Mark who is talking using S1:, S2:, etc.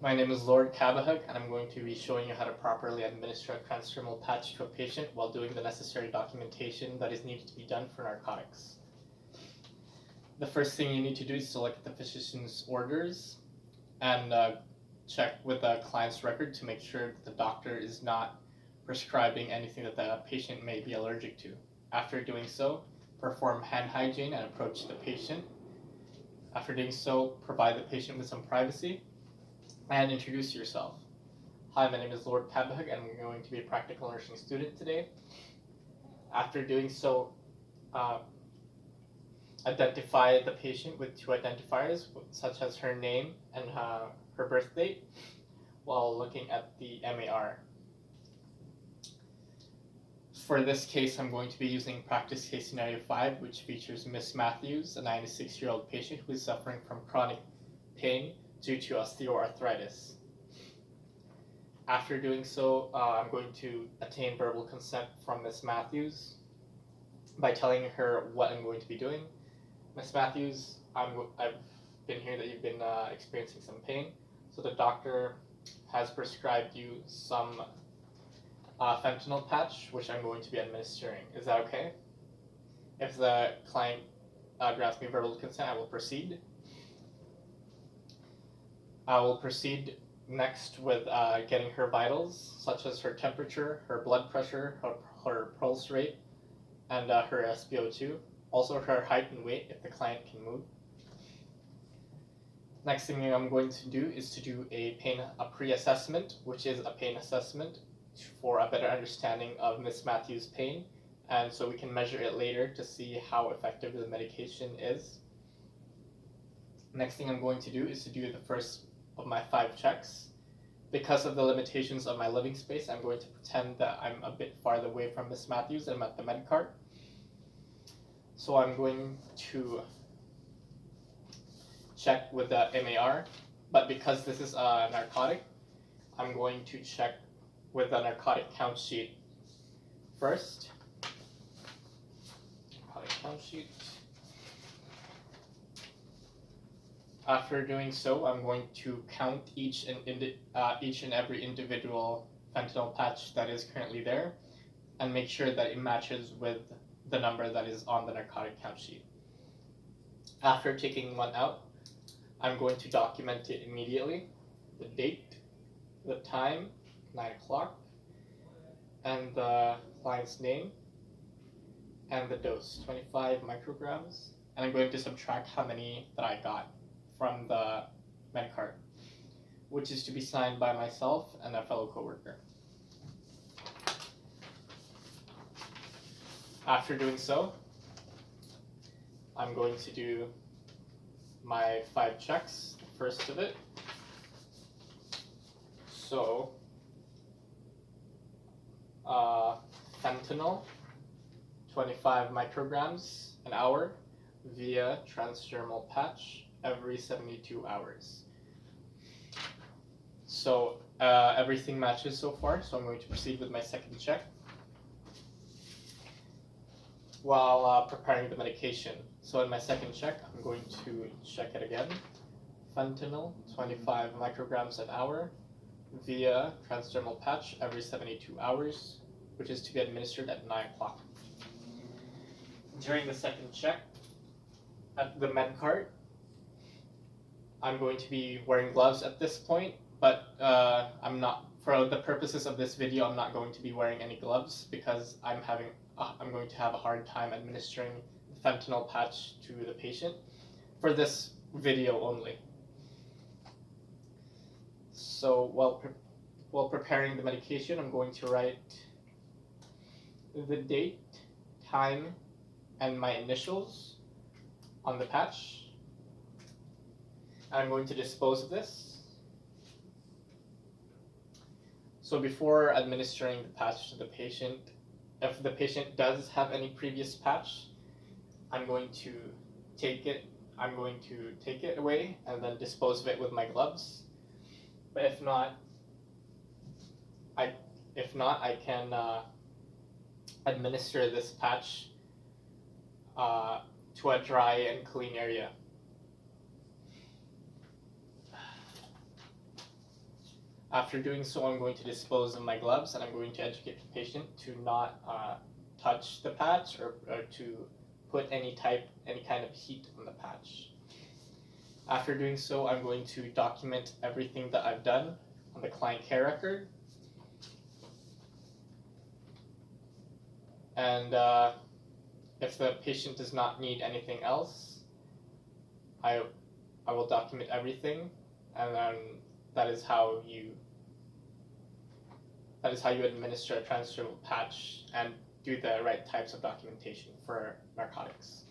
S1: My name is Lord Kabahug, and I'm going to be showing you how to properly administer a transdermal patch to a patient while doing the necessary documentation that is needed to be done for narcotics. The first thing you need to do is to look at the physician's orders and check with the client's record to make sure that the doctor is not prescribing anything that the patient may be allergic to. After doing so, perform hand hygiene and approach the patient. After doing so, provide the patient with some privacy and introduce yourself. Hi, my name is Lord Kabahug, and I'm going to be a practical nursing student today. After doing so, identify the patient with two identifiers, such as her name and her birth date, while looking at the MAR. For this case, I'm going to be using practice case scenario 5, which features Miss Matthews, a 96-year-old patient who is suffering from chronic pain due to osteoarthritis. After doing so, I'm going to attain verbal consent from Miss Matthews by telling her what I'm going to be doing. Miss Matthews, I've been hearing that you've been experiencing some pain, so the doctor has prescribed you some fentanyl patch, which I'm going to be administering. Is that okay? If the client grants me verbal consent, I will proceed. I will proceed next with getting her vitals, such as her temperature, her blood pressure, her pulse rate, and her SpO2. Also her height and weight if the client can move. Next thing I'm going to do is to do a pre-assessment, which is a pain assessment for a better understanding of Miss Matthews' pain, and so we can measure it later to see how effective the medication is. Next thing I'm going to do is to do the first of my 5 checks. Because of the limitations of my living space, I'm going to pretend that I'm a bit farther away from Miss Matthews and I'm at the med cart. So I'm going to check with the MAR, but because this is a narcotic, I'm going to check with the narcotic count sheet first. Narcotic count sheet. After doing so, I'm going to count each and every individual fentanyl patch that is currently there and make sure that it matches with the number that is on the narcotic count sheet. After taking one out, I'm going to document it immediately, the date, the time, 9 o'clock, and the client's name, and the dose, 25 micrograms, and I'm going to subtract how many that I got from the med cart, which is to be signed by myself and a fellow coworker. After doing so, I'm going to do my 5 checks, the first of it. So, fentanyl, 25 micrograms an hour via transdermal patch every 72 hours. So everything matches so far, so I'm going to proceed with my second check. While preparing the medication. So in my second check, I'm going to check it again. Fentanyl, 25 micrograms an hour via transdermal patch every 72 hours, which is to be administered at 9 o'clock. During the second check, at the med cart, I'm going to be wearing gloves at this point, but I'm not, for the purposes of this video, I'm not going to be wearing any gloves because I'm going to have a hard time administering the fentanyl patch to the patient for this video only. So while preparing the medication, I'm going to write the date, time, and my initials on the patch. I'm going to dispose of this. So before administering the patch to the patient, if the patient does have any previous patch, I'm going to take it away and then dispose of it with my gloves. But if not, I can administer this patch to a dry and clean area. After doing so, I'm going to dispose of my gloves and I'm going to educate the patient to not touch the patch or to put any kind of heat on the patch. After doing so, I'm going to document everything that I've done on the client care record. And if the patient does not need anything else, I will document everything, and then that is how you administer a transdermal patch and do the right types of documentation for narcotics.